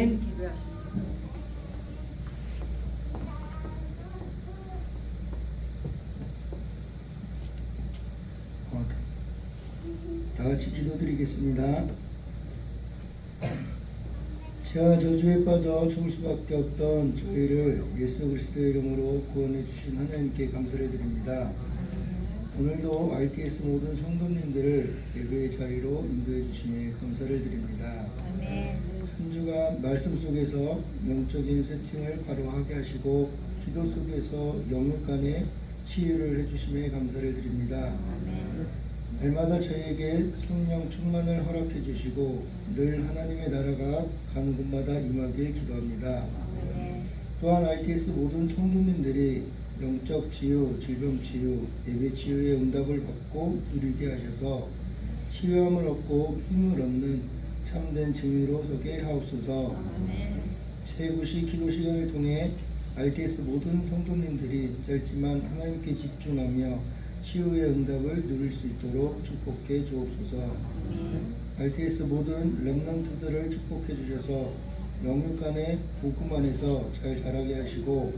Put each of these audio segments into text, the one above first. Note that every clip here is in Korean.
아멘. 기도하십니다. 다 같이 기도드리겠습니다. 죄와 저주에 빠져 죽을 수밖에 없던 저희를 예수 그리스도의 이름으로 구원해 주신 하나님께 감사를 드립니다. 오늘도 RTS 모든 성도님들을 예배의 자리로 인도해 주시니 감사를 드립니다. 한 주간 말씀 속에서 영적인 세팅을 바로 하게 하시고 기도 속에서 영육 간의 치유를 해주심에 감사를 드립니다. 날마다 저희에게 성령 충만을 허락해 주시고 늘 하나님의 나라가 가는 곳마다 임하길 기도합니다. 또한 RTS 모든 성도님들이 영적 치유, 질병 치유, 예배 치유의 응답을 받고 누리게 하셔서 치유함을 얻고 힘을 얻는 참된 증인으로 서게 하옵소서. 제9시 기도 시간을 통해 RTS 모든 성도님들이 짧지만 하나님께 집중하며 치유의 응답을 누릴 수 있도록 축복해 주옵소서. RTS 모든 렘넌트들을 축복해 주셔서 영육 간의 복음 안에서 잘 자라게 하시고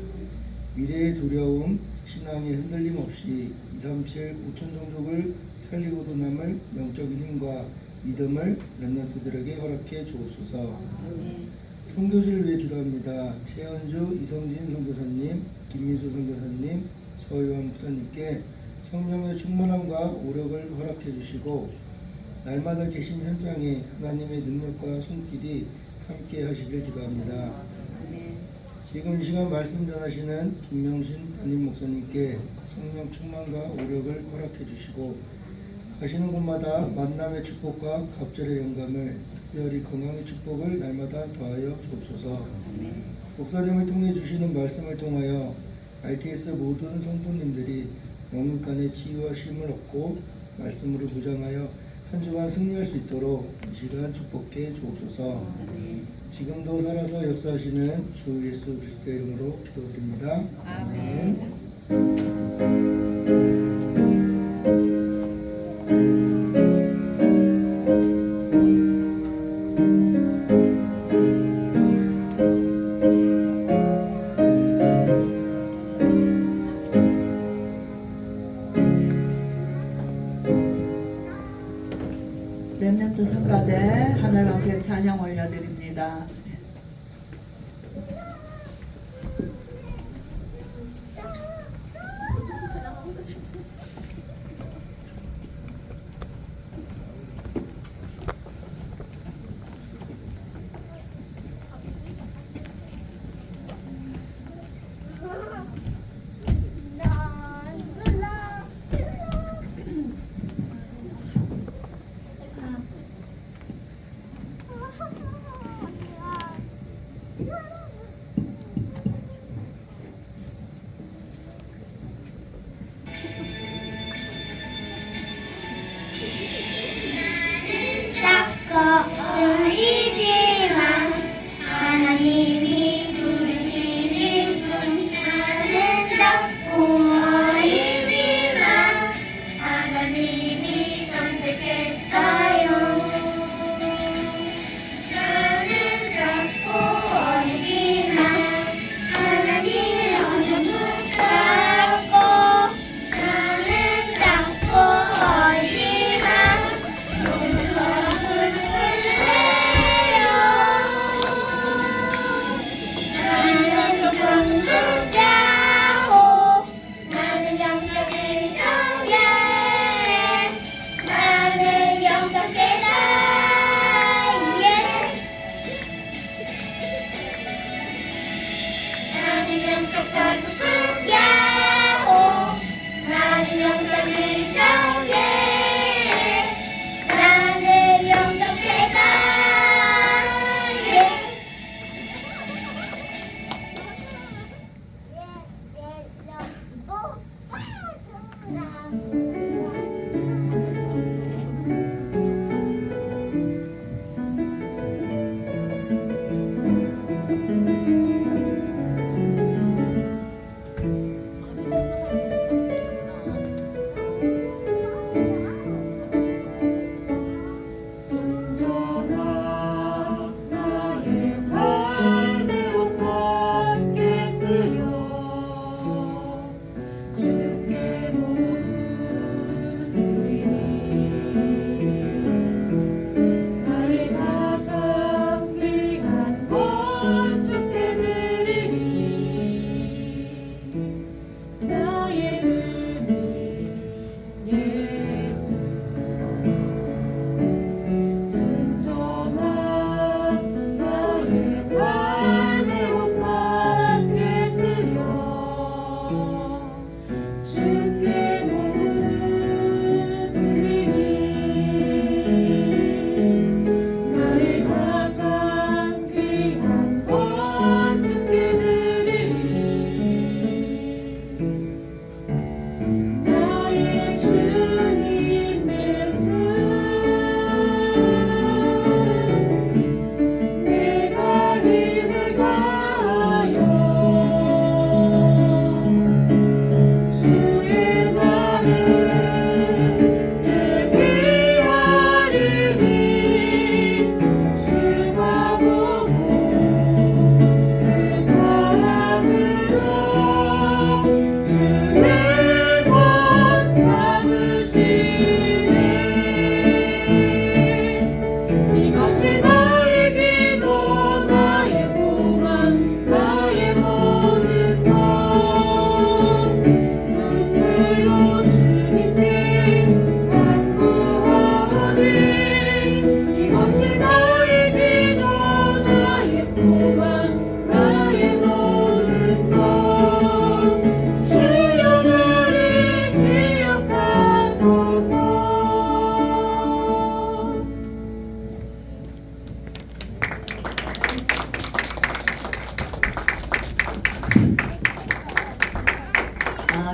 미래의 두려움, 신앙의 흔들림 없이 237 5천 종족을 살리고도 남을 영적인 힘과 믿음을 렘넌트들에게 허락해 주옵소서. 선교지를 위해 기도합니다. 최은주, 이성진 선교사님, 김민수 선교사님, 서유원 목사님께 성령의 충만함과 오력을 허락해 주시고 날마다 계신 현장에 하나님의 능력과 손길이 함께 하시길 기도합니다. 지금 이 시간 말씀 전하시는 김명신 담임 목사님께 성령 충만과 오력을 허락해 주시고 가시는 곳마다 만남의 축복과 갑절의 영감을 특별히 건강의 축복을 날마다 더하여 주옵소서. 목사님을 통해 주시는 말씀을 통하여 RTS 모든 성도님들이 영육 간의 치유와 쉼을 얻고 말씀으로 무장하여 한 주간 승리할 수 있도록 이 시간 축복해 주옵소서. 지금도 살아서 역사하시는 주 예수 그리스도의 이름으로 기도드립니다. 아멘. 렘넌트 성가대 하나님 앞에 찬양 올려드립니다. 들리지만 하나님이 부르시는 분 나는 작고 어리지만 하나님이 선택했어요. 나는 작고 어리지만 하나님은 어느 무섭고 나는 작고 어리지만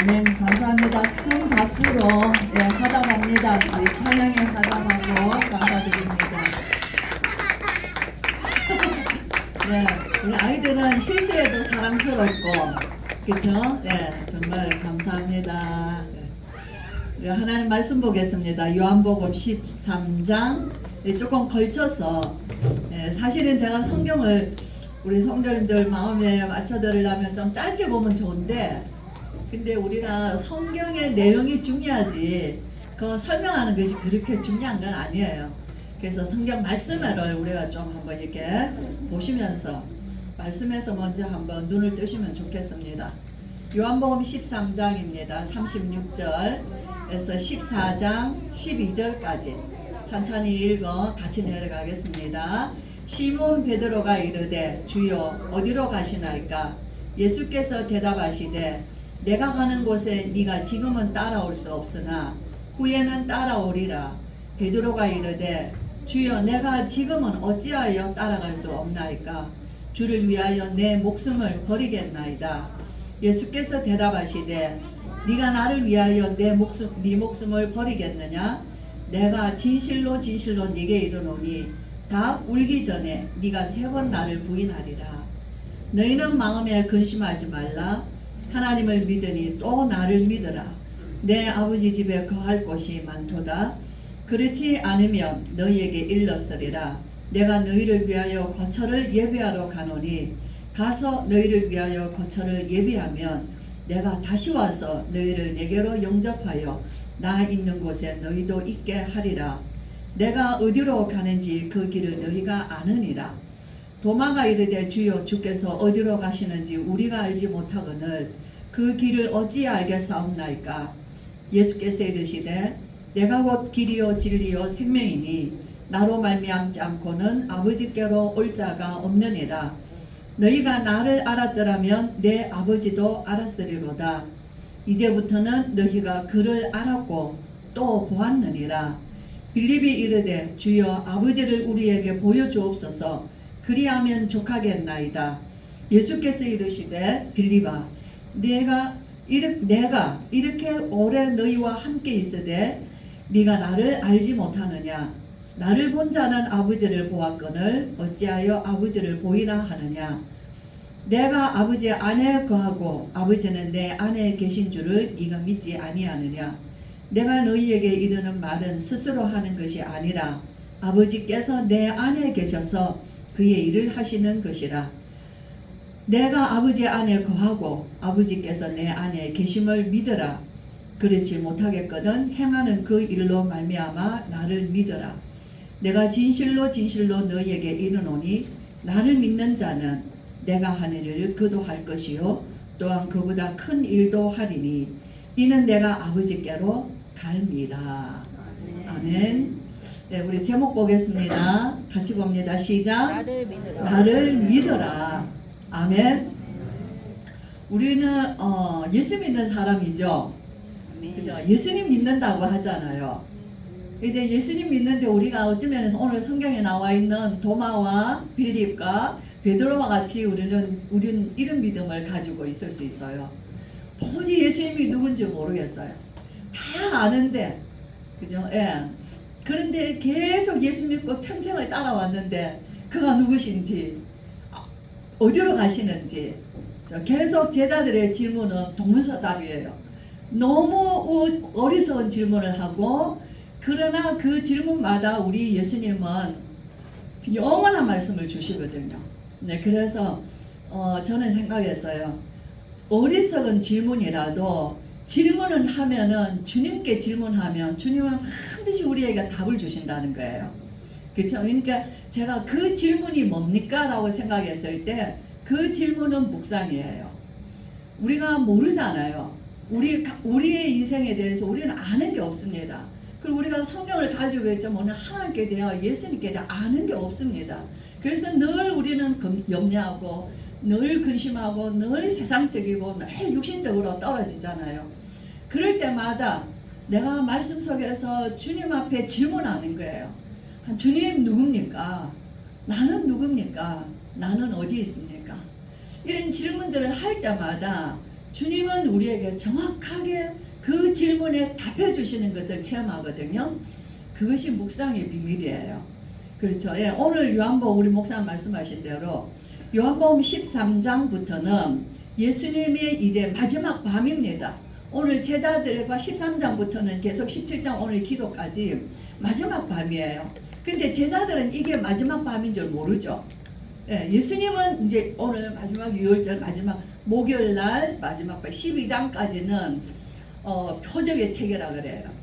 아멘. 감사합니다. 큰 박수로 화답합니다. 우리 찬양에 화답하고 감사드립니다. 네, 우리 아이들은 실수해도 사랑스럽고, 그렇죠? 네, 정말 감사합니다. 네. 우리 하나님 말씀 보겠습니다. 요한복음 13장. 조금 걸쳐서, 사실은 제가 성경을 우리 성도님들 마음에 맞춰드리려면 좀 짧게 보면 좋은데, 근데 우리가 성경의 내용이 중요하지 그거 설명하는 것이 그렇게 중요한 건 아니에요. 그래서 성경 말씀을 우리가 좀 한번 이렇게 보시면서 말씀에서 먼저 한번 눈을 뜨시면 좋겠습니다. 요한복음 13장입니다. 36절에서 14장 12절까지 천천히 읽어 같이 내려가겠습니다. 시몬 베드로가 이르되 주여 어디로 가시나이까? 예수께서 대답하시되 내가 가는 곳에 네가 지금은 따라올 수 없으나 후에는 따라오리라. 베드로가 이르되 주여 내가 지금은 어찌하여 따라갈 수 없나이까? 주를 위하여 내 목숨을 버리겠나이다. 예수께서 대답하시되 네가 나를 위하여 네 목숨을 버리겠느냐? 내가 진실로 진실로 네게 이르노니 다 울기 전에 네가 3번 나를 부인하리라. 너희는 마음에 근심하지 말라. 하나님을 믿으니 또 나를 믿으라. 내 아버지 집에 거할 곳이 많도다. 그렇지 않으면 너희에게 일렀으리라. 내가 너희를 위하여 거처를 예비하러 가노니 가서 너희를 위하여 거처를 예비하면 내가 다시 와서 너희를 내게로 영접하여 나 있는 곳에 너희도 있게 하리라. 내가 어디로 가는지 그 길을 너희가 아느니라. 도마가 이르되 주여 주께서 어디로 가시는지 우리가 알지 못하거늘 그 길을 어찌 알겠사옵나이까? 예수께서 이르시되 내가 곧 길이요 진리요 생명이니 나로 말미암지 않고는 아버지께로 올 자가 없느니라. 너희가 나를 알았더라면 내 아버지도 알았으리로다. 이제부터는 너희가 그를 알았고 또 보았느니라. 빌립이 이르되 주여 아버지를 우리에게 보여주옵소서. 그리하면 족하겠나이다. 예수께서 이르시되 빌립아 내가 이렇게 오래 너희와 함께 있으되 네가 나를 알지 못하느냐? 나를 본 자는 아버지를 보았거늘 어찌하여 아버지를 보이라 하느냐? 내가 아버지 안에 거하고 아버지는 내 안에 계신 줄을 네가 믿지 아니하느냐? 내가 너희에게 이르는 말은 스스로 하는 것이 아니라 아버지께서 내 안에 계셔서 그의 일을 하시는 것이라. 내가 아버지 안에 거하고 아버지께서 내 안에 계심을 믿으라. 그렇지 못하겠거든 행하는 그 일로 말미암아 나를 믿으라. 내가 진실로 진실로 너희에게 이르노니 나를 믿는 자는 내가 하는 일을 그도 할 것이요 또한 그보다 큰 일도 하리니 이는 내가 아버지께로 갈미라. 아멘. 네, 우리 제목 보겠습니다. 같이 봅니다. 시작. 나를 믿으라. 나를 믿어라. 아멘. 우리는 예수 믿는 사람이죠. 그죠? 예수님 믿는다고 하잖아요. 근데 예수님 믿는데 우리가 어떤 면에서 오늘 성경에 나와 있는 도마와 빌립과 베드로와 같이 우리는 이런 믿음을 가지고 있을 수 있어요. 도무지 예수님이 누군지 모르겠어요. 다 아는데, 그죠? 예. 그런데 계속 예수 믿고 평생을 따라왔는데 그가 누구신지 어디로 가시는지 계속 제자들의 질문은 동문서답이에요. 너무 어리석은 질문을 하고 그러나 그 질문마다 우리 예수님은 영원한 말씀을 주시거든요. 네, 그래서 저는 생각했어요. 어리석은 질문이라도 질문을 하면은 주님께 질문하면 주님은 반드시 우리에게 답을 주신다는 거예요. 그렇죠? 그러니까 제가 그 질문이 뭡니까? 라고 생각했을 때 그 질문은 묵상이에요. 우리가 모르잖아요. 우리의 인생에 대해서 우리는 아는 게 없습니다. 그리고 우리가 성경을 가지고 있지만 하나님께 대하여 예수님께 대해 아는 게 없습니다. 그래서 늘 우리는 염려하고 늘 근심하고 늘 세상적이고 늘 육신적으로 떨어지잖아요. 그럴 때마다 내가 말씀 속에서 주님 앞에 질문하는 거예요. 주님 누굽니까? 나는 누굽니까? 나는 어디 있습니까? 이런 질문들을 할 때마다 주님은 우리에게 정확하게 그 질문에 답해 주시는 것을 체험하거든요. 그것이 묵상의 비밀이에요. 그렇죠. 예, 오늘 요한복음 우리 목사님 말씀하신 대로 요한복음 13장부터는 예수님이 이제 마지막 밤입니다. 오늘 제자들과 13장부터는 계속 17장 오늘 기도까지 마지막 밤이에요. 근데 제자들은 이게 마지막 밤인 줄 모르죠. 예, 예수님은 이제 오늘 마지막 유월절 마지막 목요일 날 마지막 밤 12장까지는 표적의 체계라 그래요.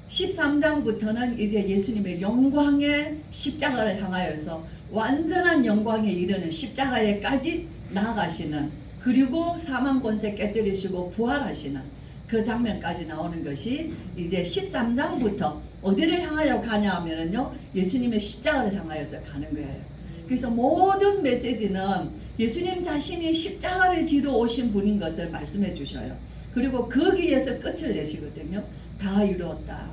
13장부터는 이제 예수님의 영광의 십자가를 향하여서 완전한 영광에 이르는 십자가에까지 나아가시는, 그리고 사망 권세 깨뜨리시고 부활하시는 그 장면까지 나오는 것이 이제 13장부터 어디를 향하여 가냐 하면은요, 예수님의 십자가를 향하여서 가는 거예요. 그래서 모든 메시지는 예수님 자신이 십자가를 지러 오신 분인 것을 말씀해 주셔요. 그리고 거기에서 끝을 내시거든요. 다 이루었다.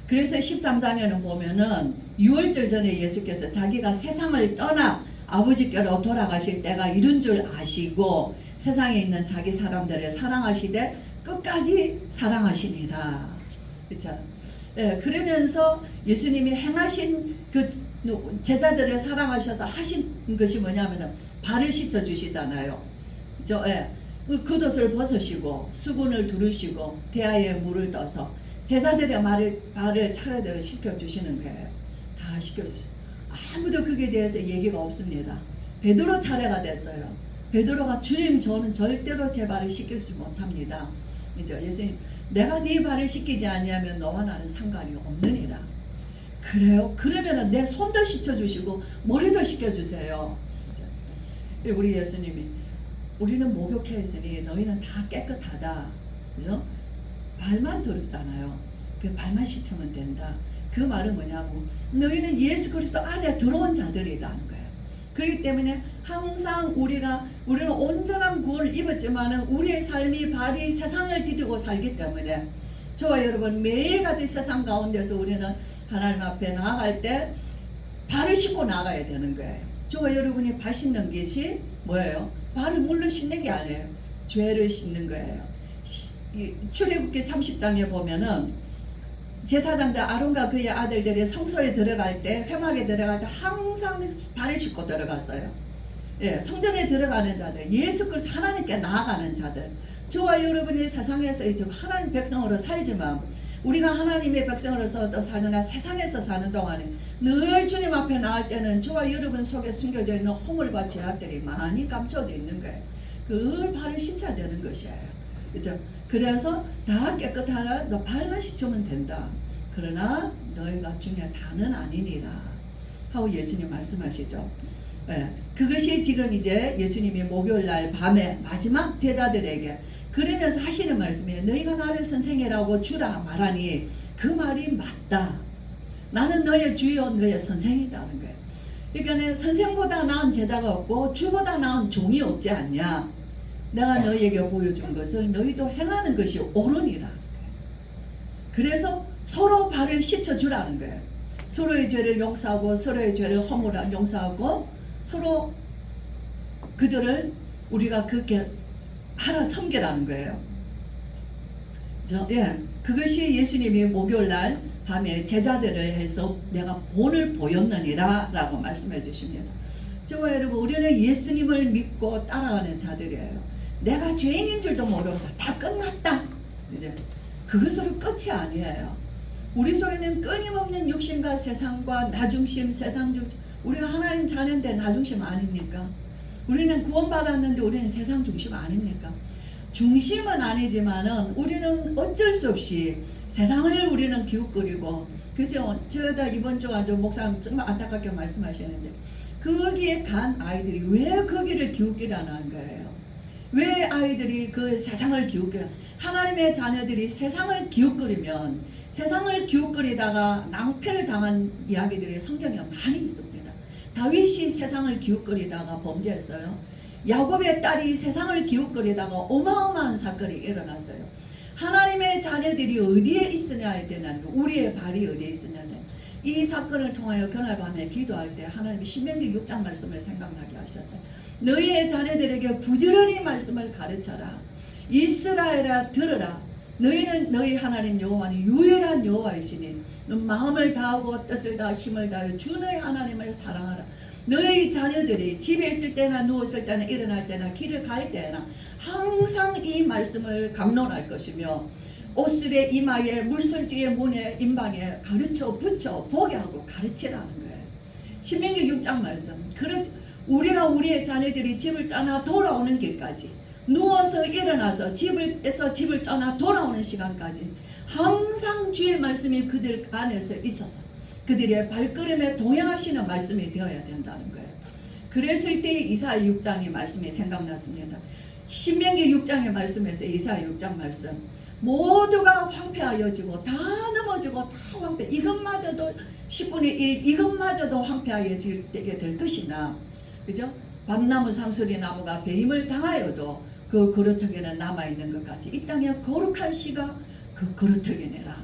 그래서 13장에는 보면은 유월절 전에 예수께서 자기가 세상을 떠나 아버지께로 돌아가실 때가 이른 줄 아시고 세상에 있는 자기 사람들을 사랑하시되 끝까지 사랑하시니라. 그렇죠? 예, 그러면서 예수님이 행하신 그 제자들을 사랑하셔서 하신 것이 뭐냐면은 발을 씻어 주시잖아요. 그죠? 예. 그 겉옷을 벗으시고 수건을 두르시고 대야에 물을 떠서 제자들의 발을 차례대로 씻겨주시는 거예요. 다 씻겨주시고 아무도 그게 대해서 얘기가 없습니다. 베드로 차례가 됐어요. 베드로가 주님 저는 절대로 제 발을 씻기지 못합니다. 이제 예수님 내가 네 발을 씻기지 않으면 너와 나는 상관이 없느니라. 그래요? 그러면은 내 손도 씻어주시고 머리도 씻겨주세요. 우리 예수님이 우리는 목욕해 있으니 너희는 다 깨끗하다. 그죠? 발만 더럽잖아요. 그 발만 씻으면 된다. 그 말은 뭐냐고, 너희는 예수 그리스도 안에 들어온 자들이라는 거예요. 그렇기 때문에 항상 우리는 온전한 구원을 입었지만은 우리의 삶이 발이 세상을 디디고 살기 때문에 저와 여러분 매일같이 세상 가운데서 우리는 하나님 앞에 나아갈 때 발을 씻고 나가야 되는 거예요. 저와 여러분이 발 씻는 것이 뭐예요? 발을 물로 씻는 게 아니에요. 죄를 씻는 거예요. 출애굽기 30장에 보면은 제사장들 아론과 그의 아들들이 성소에 들어갈 때, 회막에 들어갈 때 항상 발을 씻고 들어갔어요. 예, 성전에 들어가는 자들, 예수 그리스도 하나님께 나아가는 자들, 저와 여러분이 세상에서 이제 하나님 백성으로 살지만 우리가 하나님의 백성으로서 사느나 세상에서 사는 동안에 늘 주님 앞에 나갈 때는 저와 여러분 속에 숨겨져 있는 허물과 죄악들이 많이 감춰져 있는 거예요. 늘 발을 씻어야 되는 것이에요. 그죠? 그래서 다 깨끗하라. 너 발만 씻으면 된다. 그러나 너희가 중에 다는 아니니라 하고 예수님 말씀하시죠. 예, 그것이 지금 이제 예수님이 목요일날 밤에 마지막 제자들에게 그러면서 하시는 말씀이에요. 너희가 나를 선생이라고 주라 말하니 그 말이 맞다. 나는 너의 주요 너의 선생이다는 거예요. 그러니까 선생보다 나은 제자가 없고 주보다 나은 종이 없지 않냐. 내가 너희에게 보여준 것을 너희도 행하는 것이 옳으니라. 그래서 서로 발을 씻어주라는 거예요. 서로의 죄를 용서하고 서로의 죄를 허물을 용서하고 서로 그들을 우리가 그렇게 하나 섬기라는 거예요. 그것이 예수님이 목요일날 밤에 제자들을 해서 내가 본을 보였느니라 라고 말씀해 주십니다. 저와 여러분 우리는 예수님을 믿고 따라가는 자들이에요. 내가 죄인인 줄도 모르고 다 끝났다. 이제 그것으로 끝이 아니에요. 우리 속에는 끊임없는 육신과 세상과 나중심, 세상 중심. 우리가 하나님 자녀인데 나중심 아닙니까? 우리는 구원받았는데 우리는 세상 중심 아닙니까? 중심은 아니지만은 우리는 어쩔 수 없이 세상을 우리는 기웃거리고, 그죠? 저다 이번 주 아주 목사님 정말 안타깝게 말씀하시는데 거기에 간 아이들이 왜 거기를 기웃기라는 거예요? 왜 아이들이 그 세상을 기웃거려? 하나님의 자녀들이 세상을 기웃거리면 세상을 기웃거리다가 낭패를 당한 이야기들이 성경에 많이 있습니다. 다윗이 세상을 기웃거리다가 범죄했어요. 야곱의 딸이 세상을 기웃거리다가 어마어마한 사건이 일어났어요. 하나님의 자녀들이 어디에 있으냐에 대한 우리의 발이 어디에 있으냐에 이 사건을 통하여 그날 밤에 기도할 때 하나님이 신명기 6장 말씀을 생각나게 하셨어요. 너희의 자녀들에게 부지런히 말씀을 가르쳐라. 이스라엘아 들으라. 너희는 너희 하나님 여호와는 유일한 여호와이시니 마음을 다하고 뜻을 다하고 힘을 다하여 주 너희 하나님을 사랑하라. 너희 자녀들이 집에 있을 때나 누웠을 때나 일어날 때나 길을 갈 때나 항상 이 말씀을 강론할 것이며 옷술에 이마에 물설지에 문에 임방에 가르쳐 붙여 보게 하고 가르치라는 거예요. 신명기 6장 말씀. 우리가 우리의 자녀들이 집을 떠나 돌아오는 길까지 누워서 일어나서 집을 떠나 돌아오는 시간까지 항상 주의 말씀이 그들 안에서 있어서 그들의 발걸음에 동행하시는 말씀이 되어야 된다는 거예요. 그랬을 때 이사야 6장의 말씀이 생각났습니다. 신명기 6장의 말씀에서 이사야 6장 말씀. 모두가 황폐하여지고 다 넘어지고 다 황폐. 이것마저도 10분의 1 이것마저도 황폐하여지게 될 것이나, 그죠? 밤나무 상수리 나무가 배임을 당하여도 그 그루터기는 남아있는 것 같이 이 땅에 거룩한 씨가 그 그루터기네라.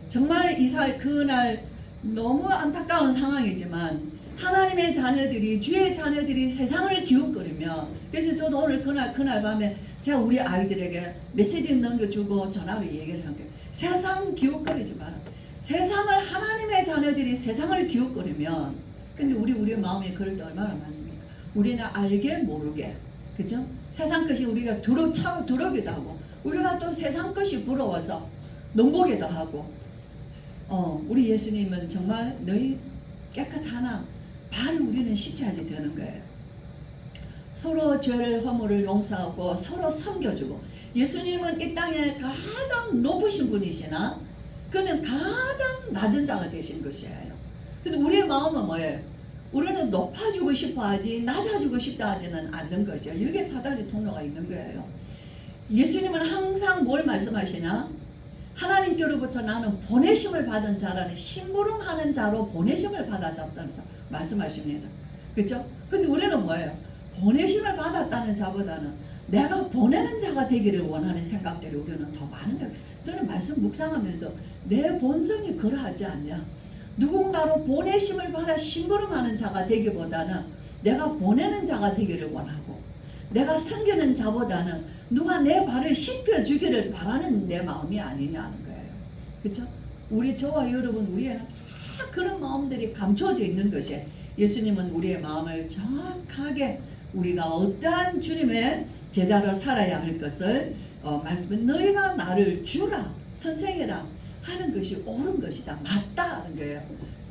정말 이사야 그날 너무 안타까운 상황이지만 하나님의 자녀들이 주의 자녀들이 세상을 기웃거리며, 그래서 저도 오늘 그날 밤에 제가 우리 아이들에게 메시지 넘겨주고 전화로 얘기를 한 게, 세상 기웃거리지 마라. 세상을 하나님의 자녀들이 세상을 기웃거리면, 근데 우리의 마음이 그럴 때 얼마나 많습니까? 우리는 알게 모르게, 그죠? 세상 것이 우리가 차고 두렵기도 하고, 우리가 또 세상 것이 부러워서 넘보기도 하고, 우리 예수님은 정말 너희 깨끗하나 반 우리는 시체하지 되는 거예요. 서로 죄를 허물을 용서하고 서로 섬겨주고, 예수님은 이 땅에 가장 높으신 분이시나 그는 가장 낮은 자가 되신 것이에요. 근데 우리의 마음은 뭐예요? 우리는 높아지고 싶어 하지 낮아지고 싶다 하지는 않는 거죠. 여기에 사단의 통로가 있는 거예요. 예수님은 항상 뭘 말씀하시나? 하나님께로부터 나는 보내심을 받은 자라는 심부름하는 자로 보내심을 받아졌다면서 말씀하십니다. 그렇죠? 근데 우리는 뭐예요? 보내심을 받았다는 자보다는 내가 보내는 자가 되기를 원하는 생각들이 우리는 더 많은 거예요. 저는 말씀 묵상하면서 내 본성이 그러하지 않냐? 누군가로 보내심을 받아 심부름하는 자가 되기보다는 내가 보내는 자가 되기를 원하고, 내가 섬기는 자보다는 누가 내 발을 씻겨주기를 바라는 내 마음이 아니냐는 거예요. 그렇죠? 저와 여러분, 우리에는 다 그런 마음들이 감춰져 있는 것이, 예수님은 우리의 마음을 정확하게 우리가 어떠한 주님의 제자로 살아야 할 것을 말씀해, 너희가 나를 주라 선생이라 하는 것이 옳은 것이다, 맞다 하는 거예요.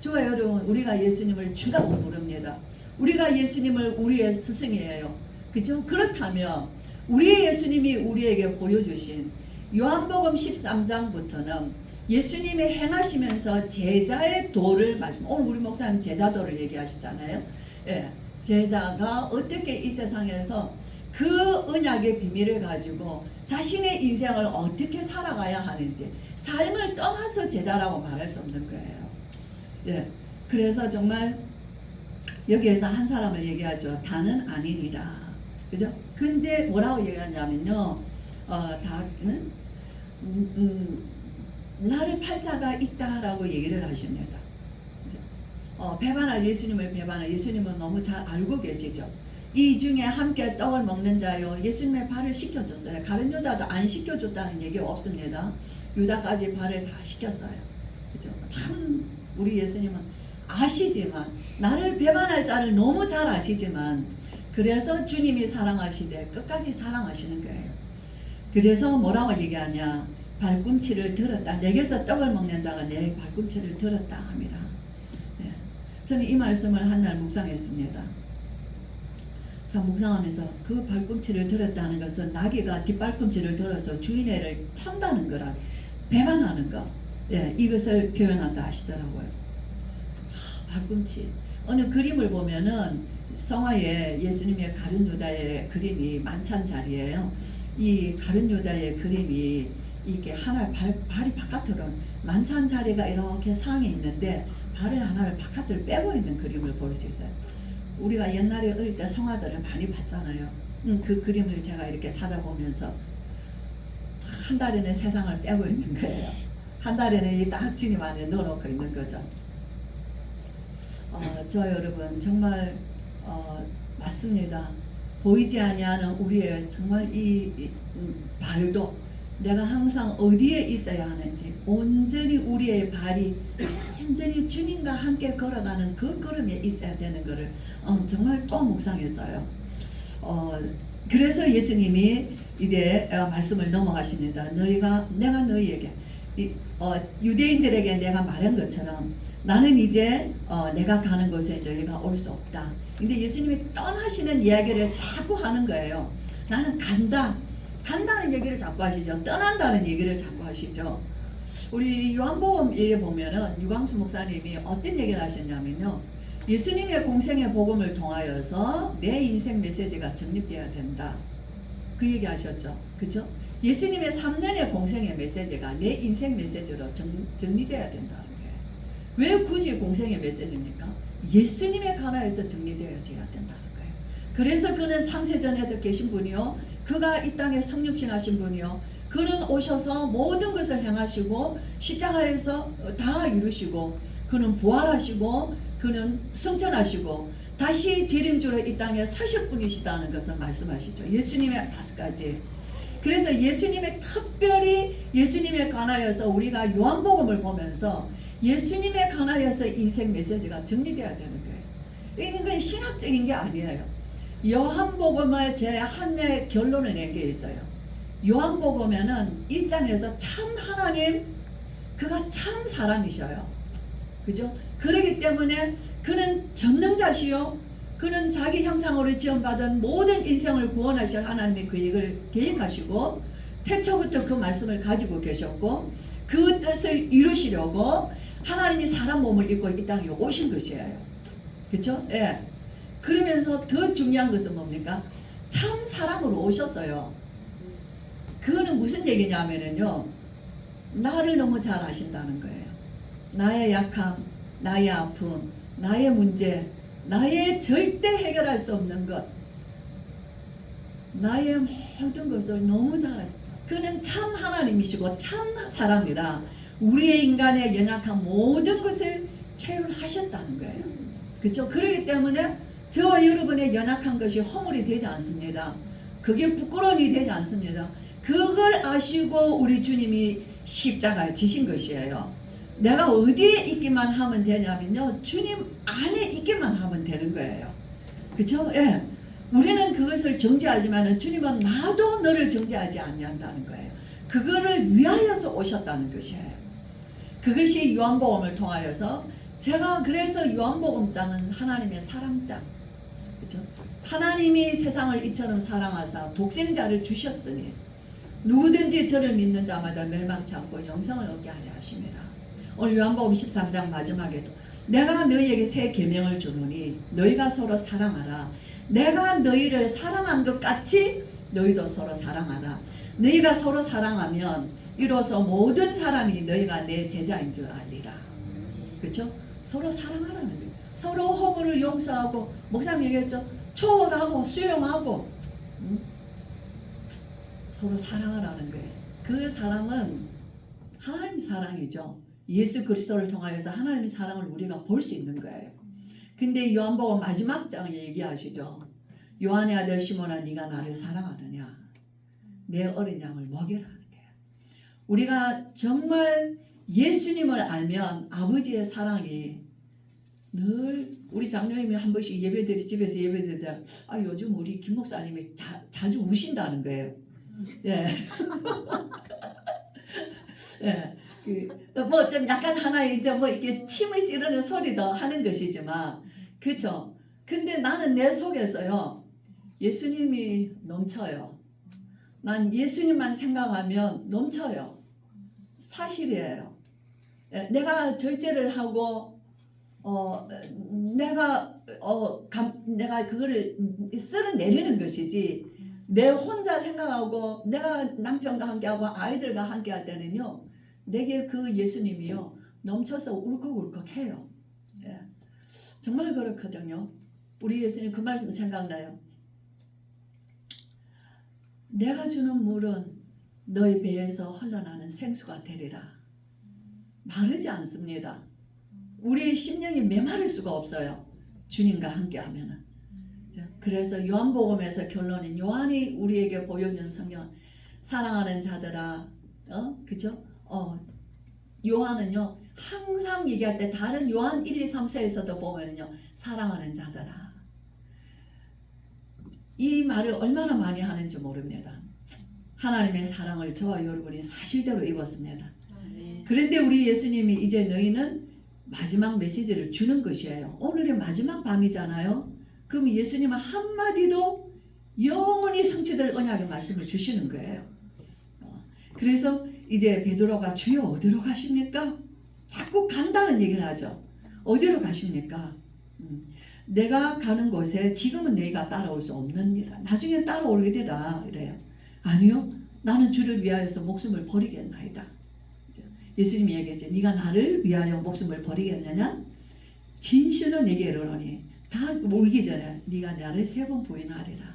저와 여러분, 우리가 예수님을 주라고 부릅니다. 우리가 예수님을 우리의 스승이에요. 그죠? 그렇다면 우리의 예수님이 우리에게 보여주신 요한복음 13장부터는 예수님이 행하시면서 제자의 도를 말씀, 오늘 우리 목사님 제자도를 얘기하시잖아요. 예, 제자가 어떻게 이 세상에서 그 언약의 비밀을 가지고 자신의 인생을 어떻게 살아가야 하는지, 삶을 떠나서 제자라고 말할 수 없는 거예요. 예, 그래서 정말 여기에서 한 사람을 얘기하죠. 다는 아니니라. 그죠? 근데 뭐라고 얘기하냐면요, 나를 팔자가 있다라고 얘기를 하십니다. 그죠? 예수님을 배반하, 예수님은 너무 잘 알고 계시죠. 이 중에 함께 떡을 먹는 자요, 예수님의 발을 씻겨줬어요. 다른 유다도 안 씻겨줬다는 얘기 없습니다. 유다까지 발을 다 씻겼어요. 그죠? 참 우리 예수님은 아시지만, 나를 배반할 자를 너무 잘 아시지만, 그래서 주님이 사랑하시되 끝까지 사랑하시는 거예요. 그래서 뭐라고 얘기하냐? 발꿈치를 들었다. 내게서 떡을 먹는 자가 내 발꿈치를 들었다 합니다. 네. 저는 이 말씀을 한날 묵상했습니다. 자, 묵상하면서 그 발꿈치를 들었다는 것은 나귀가 뒷발꿈치를 들어서 주인애를 찬다는 거라, 배반하는 것, 예, 이것을 표현한다 하시더라고요. 발꿈치. 어느 그림을 보면은 성화에 예수님의 가룟 유다의 그림이 만찬 자리예요. 이 가룟 유다의 그림이 이게 하나 발이 바깥으로, 만찬 자리가 이렇게 상에 있는데 발을 하나를 바깥으로 빼고 있는 그림을 볼 수 있어요. 우리가 옛날에 어릴 때 성화들을 많이 봤잖아요. 그 그림을 제가 이렇게 찾아보면서 한 달에는 세상을 빼고 있는 거예요. 한 달에는 이 딱 주님 안에 넣어놓고 있는 거죠. 저 여러분 정말 맞습니다. 보이지 아니하는 우리의 정말 이 발도 내가 항상 어디에 있어야 하는지 온전히 우리의 발이 온전히 주님과 함께 걸어가는 그 걸음에 있어야 되는 것을 정말 또 묵상했어요. 그래서 예수님이 이제 말씀을 넘어가십니다. 내가 너희에게 유대인들에게 내가 말한 것처럼 나는 이제 내가 가는 곳에 너희가 올 수 없다. 이제 예수님이 떠나시는 이야기를 자꾸 하는 거예요. 나는 간다는 얘기를 자꾸 하시죠. 떠난다는 얘기를 자꾸 하시죠. 우리 요한복음에 보면은 유광수 목사님이 어떤 얘기를 하셨냐면요. 예수님의 공생의 복음을 통하여서 내 인생 메시지가 정립되어야 된다. 그 얘기 하셨죠. 그죠? 예수님의 3년의 공생의 메시지가 내 인생 메시지로 정리되어야 된다는 거예요. 왜 굳이 공생의 메시지입니까? 예수님에 관하여서 정리되어야 된다는 거예요. 그래서 그는 창세전에도 계신 분이요. 그가 이 땅에 성육신하신 분이요. 그는 오셔서 모든 것을 행하시고 십자가에서 다 이루시고 그는 부활하시고 그는 승천하시고 다시 재림주로 이 땅에 서실 분이시다는 것을 말씀하시죠. 예수님의 5가지. 그래서 예수님의 특별히 예수님에 관하여서 우리가 요한복음을 보면서 예수님에 관하여서 인생 메시지가 정리되어야 되는 거예요. 이건 신학적인 게 아니에요. 요한복음의 제 한의 결론을 낸 게 있어요. 요한복음에는 1장에서 참 하나님 그가 참 사람이셔요. 그죠? 그렇기 때문에 그는 전능자시요 그는 자기 형상으로 지원받은 모든 인생을 구원하실 하나님의 계획을 계획하시고 태초부터 그 말씀을 가지고 계셨고 그 뜻을 이루시려고 하나님이 사람 몸을 입고 이 땅에 오신 것이에요. 그렇죠? 예. 그러면서 더 중요한 것은 뭡니까? 참 사람으로 오셨어요. 그거는 무슨 얘기냐면요. 나를 너무 잘 아신다는 거예요. 나의 약함, 나의 아픔, 나의 문제, 나의 절대 해결할 수 없는 것, 나의 모든 것을 너무 잘 아십니다. 그는 참 하나님이시고 참 사람이라 우리의 인간의 연약한 모든 것을 체휼하셨다는 거예요. 그렇죠? 그렇기 때문에 저와 여러분의 연약한 것이 허물이 되지 않습니다. 그게 부끄러움이 되지 않습니다. 그걸 아시고 우리 주님이 십자가에 지신 것이에요. 내가 어디에 있기만 하면 되냐면요. 주님 안에 있기만 하면 되는 거예요. 그렇죠? 예. 우리는 그것을 정죄하지만 주님은 나도 너를 정죄하지 않는다는 거예요. 그거를 위하여서 오셨다는 것이에요. 그것이 요한복음을 통하여서 제가 그래서 요한복음장은 하나님의 사랑장. 그렇죠? 하나님이 세상을 이처럼 사랑하사 독생자를 주셨으니 누구든지 저를 믿는 자마다 멸망치 않고 영생을 얻게 하려 하심이라. 오늘 요한복음 13장 마지막에도 내가 너희에게 새 계명을 주노니 너희가 서로 사랑하라. 내가 너희를 사랑한 것 같이 너희도 서로 사랑하라. 너희가 서로 사랑하면 이로써 모든 사람이 너희가 내 제자인 줄 알리라. 그렇죠? 서로 사랑하라는 거예요. 서로 허물을 용서하고 목사님 얘기했죠. 초월하고 수용하고 서로 사랑하라는 거예요. 그 사랑은 하나님 사랑이죠. 예수 그리스도를 통하여서 하나님의 사랑을 우리가 볼 수 있는 거예요. 근데 요한복음 마지막 장에 얘기하시죠. 요한의 아들 시몬아 네가 나를 사랑하느냐. 내 어린 양을 먹이라는 거예요. 우리가 정말 예수님을 알면 아버지의 사랑이 늘 우리 장로님이 한 번씩 집에서 예배드릴 때 요즘 우리 김 목사님이 자주 우신다는 거예요. 예. 예. 뭐 좀 약간 하나의 이제 뭐 이렇게 침을 찌르는 소리도 하는 것이지만 그렇죠. 근데 나는 내 속에서요. 예수님이 넘쳐요. 난 예수님만 생각하면 넘쳐요. 사실이에요. 예. 내가 절제를 하고 내가 그거를 쓸어내리는 것이지 내 혼자 생각하고 내가 남편과 함께하고 아이들과 함께할 때는요 내게 그 예수님이요 넘쳐서 울컥울컥해요. 예. 정말 그렇거든요. 우리 예수님 그 말씀 생각나요. 내가 주는 물은 너희 배에서 흘러나는 생수가 되리라. 마르지 않습니다. 우리의 심령이 메마를 수가 없어요. 주님과 함께하면은 그래서 요한복음에서 결론은 요한이 우리에게 보여준 성경 사랑하는 자들아, 그죠? 요한은요 항상 얘기할 때 다른 요한 1, 2, 3세에서도 보면은요 사랑하는 자들아, 이 말을 얼마나 많이 하는지 모릅니다. 하나님의 사랑을 저와 여러분이 사실대로 입었습니다. 그런데 우리 예수님이 이제 너희는 마지막 메시지를 주는 것이에요. 오늘이 마지막 밤이잖아요. 그럼 예수님은 한마디도 영원히 성취될 언약의 말씀을 주시는 거예요. 그래서 이제 베드로가 주여 어디로 가십니까? 자꾸 간다는 얘기를 하죠. 어디로 가십니까? 내가 가는 곳에 지금은 너희가 따라올 수 없느니라. 나중에 따라오리라. 이래요. 아니요. 나는 주를 위하여서 목숨을 버리겠나이다. 예수님이 얘기했죠. 네가 나를 위하여 목숨을 버리겠느냐? 진실로 내게 이르노니 다 울기 전에 네가 나를 3번 부인하리라.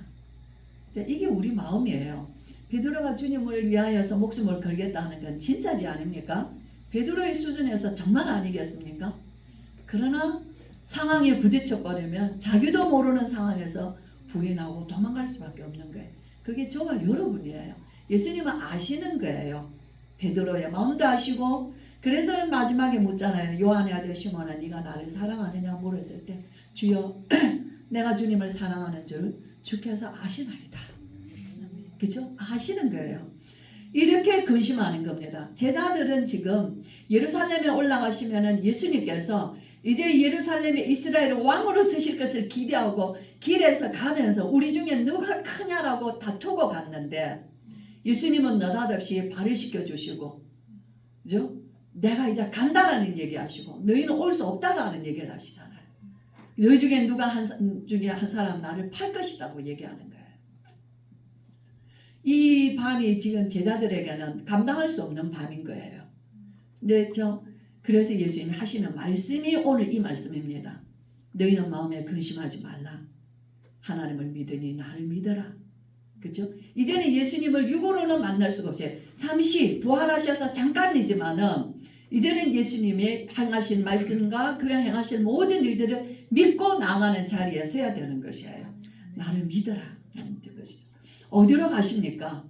이게 우리 마음이에요. 베드로가 주님을 위하여서 목숨을 걸겠다는 건 진짜지 아닙니까? 베드로의 수준에서 정말 아니겠습니까? 그러나 상황에 부딪혀버리면 자기도 모르는 상황에서 부인하고 도망갈 수밖에 없는 거예요. 그게 저와 여러분이에요. 예수님은 아시는 거예요. 베드로의 마음도 아시고, 그래서 마지막에 묻잖아요. 요한의 아들 시몬아 네가 나를 사랑하느냐 물었을 때 주여 내가 주님을 사랑하는 줄 주께서 아시나이다. 그렇죠? 아시는 거예요. 이렇게 근심하는 겁니다. 제자들은 지금 예루살렘에 올라가시면은 예수님께서 이제 예루살렘에 이스라엘 왕으로 서실 것을 기대하고 길에서 가면서 우리 중에 누가 크냐라고 다투고 갔는데 예수님은 느닷없이 발을 씻겨주시고, 그죠? 내가 이제 간다라는 얘기하시고 너희는 올 수 없다라는 얘기를 하시잖아요. 너희 중에 누가 한 사람 나를 팔 것이라고 얘기하는 거예요. 이 밤이 지금 제자들에게는 감당할 수 없는 밤인 거예요. 근데 그래서 예수님이 하시는 말씀이 오늘 이 말씀입니다. 너희는 마음에 근심하지 말라. 하나님을 믿으니 나를 믿어라. 그렇죠? 이제는 예수님을 육으로는 만날 수가 없어요. 잠시 부활하셔서 잠깐이지만은 이제는 예수님의 행하신 말씀과 그가 행하신 모든 일들을 믿고 나가는 자리에 서야 되는 것이에요. 나를 믿어라. 것이죠. 어디로 가십니까?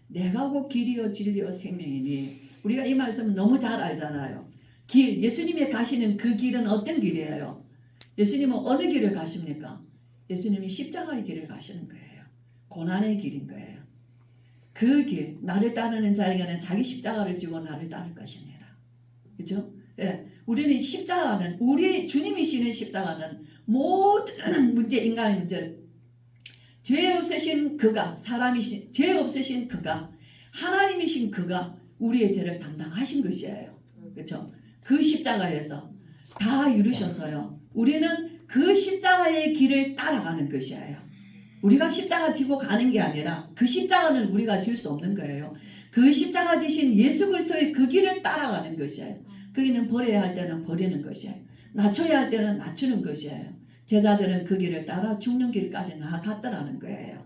내가 곧 길이요 진리요 생명이니. 우리가 이 말씀은 너무 잘 알잖아요. 길, 예수님이 가시는 그 길은 어떤 길이에요? 예수님은 어느 길을 가십니까? 예수님이 십자가의 길을 가시는 거예요. 고난의 길인 거예요. 그 길, 나를 따르는 자에게는 자기 십자가를 지고 나를 따를 것이니라. 그렇죠? 예, 우리는 십자가는 우리 주님이시는 십자가는 모든 문제, 인간의 문제, 죄 없으신 그가, 사람이신 죄 없으신 그가, 하나님이신 그가 우리의 죄를 담당하신 것이에요. 그렇죠? 그 십자가에서 다 이루셨어요. 우리는 그 십자가의 길을 따라가는 것이에요. 우리가 십자가 지고 가는 게 아니라 그 십자가는 우리가 질 수 없는 거예요. 그 십자가 지신 예수 그리스도의 그 길을 따라가는 것이에요. 그 길은 버려야 할 때는 버리는 것이에요. 낮춰야 할 때는 낮추는 것이에요. 제자들은 그 길을 따라 죽는 길까지 나아갔더라는 거예요.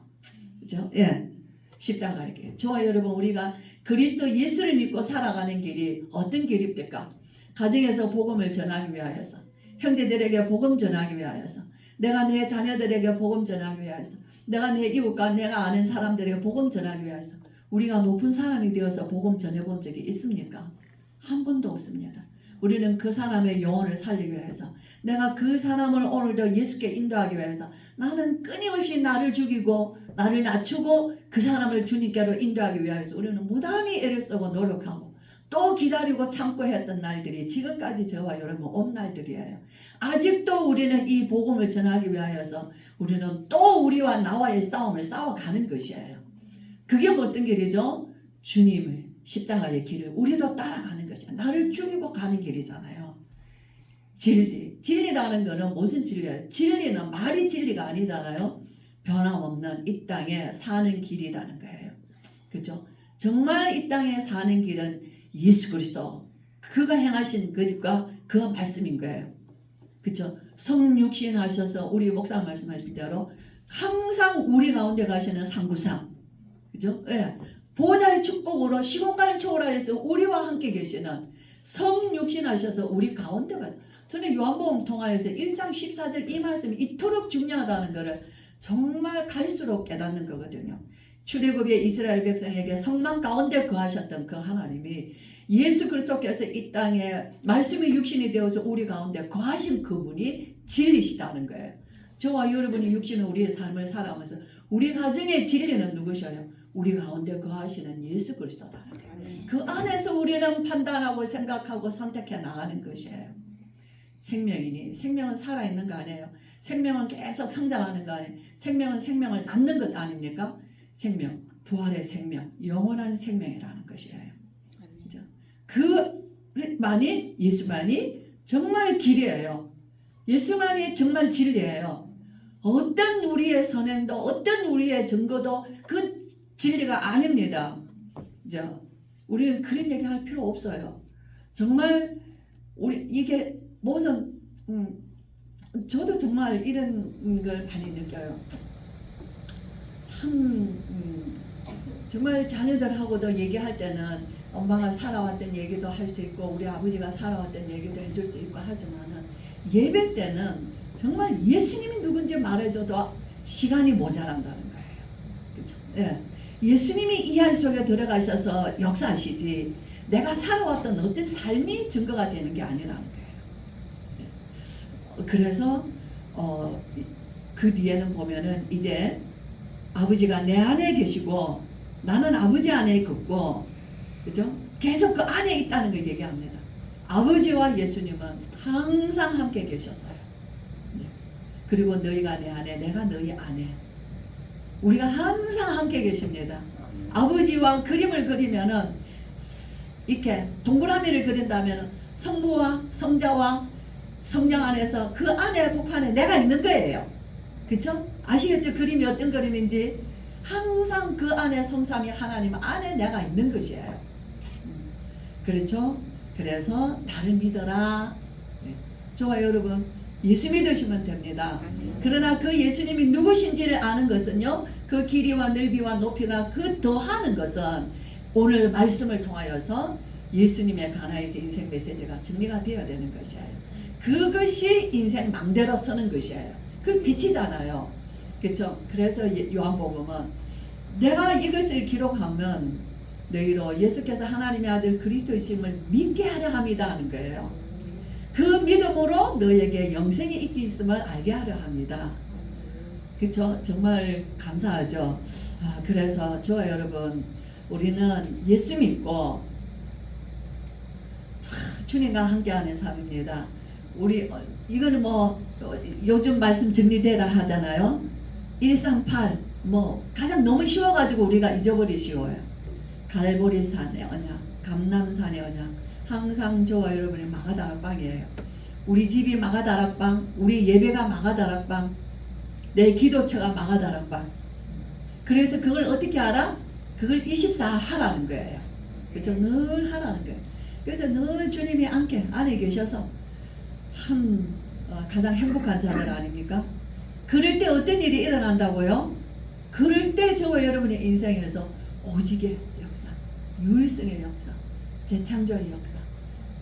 그렇죠? 예, 십자가의 길. 저와 여러분, 우리가 그리스도 예수를 믿고 살아가는 길이 어떤 길입니까? 가정에서 복음을 전하기 위하여서, 형제들에게 복음 전하기 위하여서, 내가 내 자녀들에게 복음 전하기 위하여서, 내가 내 이웃과 내가 아는 사람들에게 복음 전하기 위해서 우리가 높은 사람이 되어서 복음 전해본 적이 있습니까? 한 번도 없습니다. 우리는 그 사람의 영혼을 살리기 위해서, 내가 그 사람을 오늘도 예수께 인도하기 위해서 나는 끊임없이 나를 죽이고 나를 낮추고 그 사람을 주님께로 인도하기 위해서 우리는 무단히 애를 쓰고 노력하고 또 기다리고 참고 했던 날들이 지금까지 저와 여러분 온 날들이에요. 아직도 우리는 이 복음을 전하기 위하여서 우리는 또 우리와 나와의 싸움을 싸워가는 것이에요. 그게 어떤 길이죠? 주님의 십자가의 길을 우리도 따라가는 것이야. 나를 죽이고 가는 길이잖아요. 진리라는 거는 무슨 진리예요? 진리는 말이 진리가 아니잖아요. 변함없는 이 땅에 사는 길이라는 거예요. 그렇죠? 정말 이 땅에 사는 길은 예수 그리스도, 그가 행하신 것과 그 말씀인 거예요. 그렇죠? 성육신 하셔서 우리 목사 말씀하신 대로 항상 우리 가운데 가시는 상구상, 그렇죠? 예. 보좌의 축복으로 시공간을 초월하여서 우리와 함께 계시는 성육신 하셔서 우리 가운데 가서 저는 요한복음 통하여서 1장 14절 이 말씀이 이토록 중요하다는 것을 정말 갈수록 깨닫는 거거든요. 출애굽의 이스라엘 백성에게 성막 가운데 거하셨던 그 하나님이 예수 그리스도께서 이 땅에 말씀이 육신이 되어서 우리 가운데 거하신 그분이 진리시다는 거예요. 저와 여러분이 육신은 우리의 삶을 살아가면서 우리 가정의 진리는 누구셔요? 우리 가운데 거하시는 예수 그리스도다는 거예요. 그 안에서 우리는 판단하고 생각하고 선택해 나가는 것이에요. 생명이니 생명은 살아있는 거 아니에요? 생명은 계속 성장하는 거 아니에요? 생명은 생명을 낳는 것 아닙니까? 생명, 부활의 생명, 영원한 생명이라는 것이에요. 그죠? 그만이 예수만이 정말 길이에요. 예수만이 정말 진리예요. 어떤 우리의 선행도 어떤 우리의 증거도 그 진리가 아닙니다. 그죠? 우리는 그런 얘기할 필요 없어요. 정말 우리 이게 무슨 저도 정말 이런 걸 많이 느껴요. 참 정말 자녀들하고도 얘기할 때는 엄마가 살아왔던 얘기도 할 수 있고 우리 아버지가 살아왔던 얘기도 해줄 수 있고 하지만은 예배 때는 정말 예수님이 누군지 말해줘도 시간이 모자란다는 거예요. 그렇죠? 예. 예수님이 이 안 속에 들어가셔서 역사하시지 내가 살아왔던 어떤 삶이 증거가 되는 게 아니라는 거예요. 그래서 그 뒤에는 보면은 이제 아버지가 내 안에 계시고 나는 아버지 안에 있고, 그죠? 계속 그 안에 있다는 걸 얘기합니다. 아버지와 예수님은 항상 함께 계셨어요. 네. 그리고 너희가 내 안에, 내가 너희 안에. 우리가 항상 함께 계십니다. 아버지와 그림을 그리면은 이렇게 동그라미를 그린다면은 성부와 성자와 성령 안에서 그 안에 복판에 내가 있는 거예요. 그쵸? 아시겠죠? 그림이 어떤 그림인지. 항상 그 안에 성삼위 하나님 안에 내가 있는 것이에요. 그렇죠? 그래서 나를 믿어라. 네. 저와 여러분 예수 믿으시면 됩니다. 그러나 그 예수님이 누구신지를 아는 것은요, 그 길이와 넓이와 높이가 그 더하는 것은 오늘 말씀을 통하여서 예수님의 가나에서 인생 메시지가 정리가 되어야 되는 것이에요. 그것이 인생 망대로 서는 것이에요. 그 빛이잖아요. 그렇죠? 그래서 요한복음은 내가 이것을 기록하면 너희로 예수께서 하나님의 아들 그리스도이심을 믿게 하려 합니다 하는 거예요. 그 믿음으로 너에게 영생이 있게 있음을 알게 하려 합니다. 그렇죠? 정말 감사하죠. 그래서 저와 여러분 우리는 예수 믿고 주님과 함께하는 삶입니다. 우리 이거는 뭐 요즘 말씀 정리되라 하잖아요. 138 뭐 가장 너무 쉬워가지고 우리가 잊어버리시고요. 갈보리산의 언약, 감람산의 언약, 항상 저와 여러분의 마가다락방이에요. 우리 집이 마가다락방, 우리 예배가 마가다락방, 내 기도처가 마가다락방. 그래서 그걸 어떻게 알아? 그걸 24 하라는 거예요. 그렇죠? 늘 하라는 거예요. 그래서 늘 주님이 안에 계셔서 참 가장 행복한 자들 아닙니까? 그럴 때 어떤 일이 일어난다고요? 그럴 때 저와 여러분의 인생에서 오직의 역사, 유일성의 역사, 재창조의 역사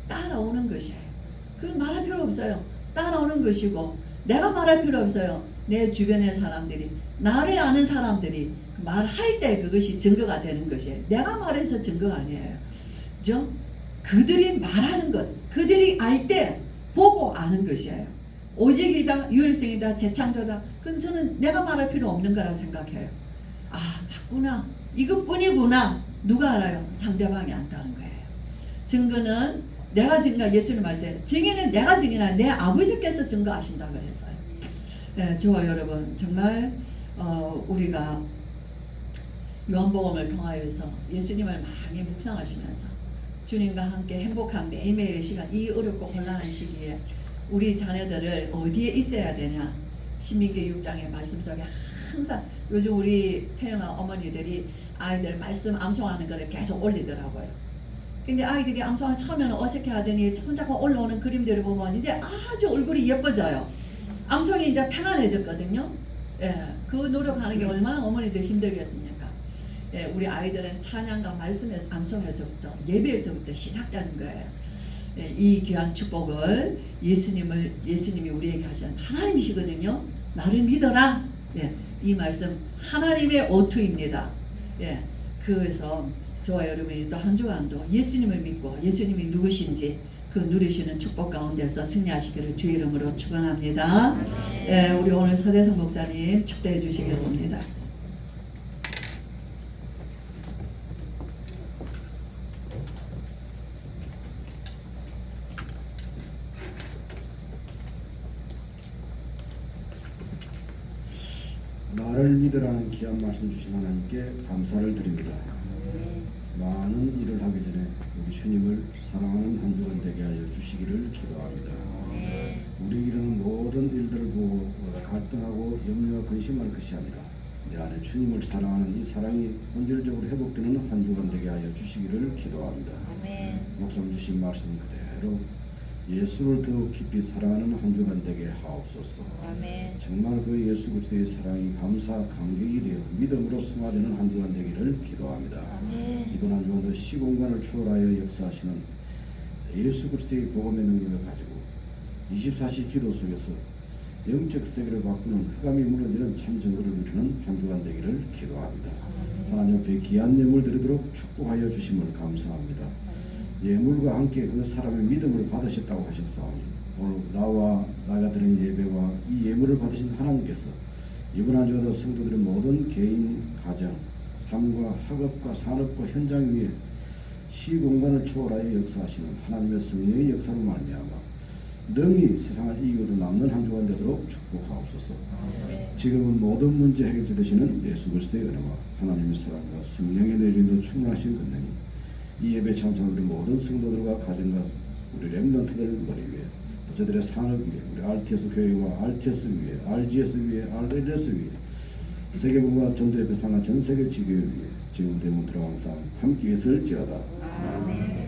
따라오는 것이에요. 그건 말할 필요 없어요. 따라오는 것이고 내가 말할 필요 없어요. 내 주변의 사람들이, 나를 아는 사람들이 말할 때 그것이 증거가 되는 것이에요. 내가 말해서 증거가 아니에요. 그죠? 그들이 말하는 것, 그들이 알 때 보고 아는 것이에요. 오직이다, 유일성이다, 재창조다. 그건 저는 내가 말할 필요 없는 거라 생각해요. 아, 맞구나. 이것뿐이구나. 누가 알아요? 상대방이 안다는 거예요. 증거는 내가 증거, 예수님 말씀에 증인은 내가 증인하 내 아버지께서 증거하신다고 했어요. 네, 저와 여러분 정말 우리가 요한복음을 통하여서 예수님을 많이 묵상하시면서 주님과 함께 행복한 매일매일의 시간, 이 어렵고 혼란한 시기에 우리 자녀들을 어디에 있어야 되냐. 신민기 6장의 말씀 속에 항상 요즘 우리 태영아 어머니들이 아이들 말씀 암송하는 거를 계속 올리더라고요. 근데 아이들이 암송을 처음에는 어색해 하더니 자꾸 올라오는 그림들을 보면 이제 아주 얼굴이 예뻐져요. 암송이 이제 편안해졌거든요. 예, 그 노력하는 게 얼마나 어머니들 힘들겠습니까? 예, 우리 아이들은 찬양과 말씀에서, 암송에서부터, 예배에서부터 시작되는 거예요. 이 귀한 축복을 예수님이 우리에게 하신 하나님이시거든요. 나를 믿어라. 예, 이 말씀 하나님의 어투입니다. 예, 그래서 저와 여러분이 또 한 주간도 예수님을 믿고 예수님이 누구신지 그 누리시는 축복 가운데서 승리하시기를 주의 이름으로 축원합니다. 예, 우리 오늘 서대성 목사님 축도해 주시겠습니다. 나를 믿으라는 귀한 말씀 주신 하나님께 감사를 드립니다. 많은 일을 하기 전에 우리 주님을 사랑하는 한 주간 되게 하여 주시기를 기도합니다. 우리 길은 모든 일들을 보고 갈등하고 염려와 근심할 것이 아니라 내 안에 주님을 사랑하는 이 사랑이 본질적으로 회복되는 한 주간 되게 하여 주시기를 기도합니다. 목사님 주신 말씀 그대로 예수를 더욱 깊이 사랑하는 한 주간 되게 하옵소서. 정말 그 예수 그리스도의 사랑이 감사 감격이 되어 믿음으로 승화되는 한 주간 되기를 기도합니다. 이번 한 주간도 시공간을 초월하여 역사하시는 예수 그리스도의 복음의 능력을 가지고 24시 기도 속에서 영적 세계를 바꾸는 흑암이 무너지는 참 증거를 누리는 한 주간 되기를 기도합니다. 하나님 앞에 귀한 예물 드리도록 축복하여 주심을 감사합니다. 예물과 함께 그 사람의 믿음을 받으셨다고 하셨사오니 오늘 나와 나가 드린 예배와 이 예물을 받으신 하나님께서 이번 한 주간도 성도들의 모든 개인, 가정, 삶과 학업과 산업과 현장 위에 시공간을 초월하여 역사하시는 하나님의 성령의 역사로 말미암아 능히 세상을 이기고도 남는 한 주간 되도록 축복하옵소서. 지금은 모든 문제 해결자 되시는 예수 그리스도의 은혜와 하나님의 사랑과 성령의 내림도 충만하신 권능이 이 예배 참석한 우리 모든 성도들과 가정과 우리 렘넌트들 머리 위에 저들의 산업 위에 우리 RTS 교회와 RTS 위에 RGS 위에 RLS 위에 세계문화 전도협회 상하 전 세계 지교회 위에 지금 대문 들어간 삶 함께 있을지어다.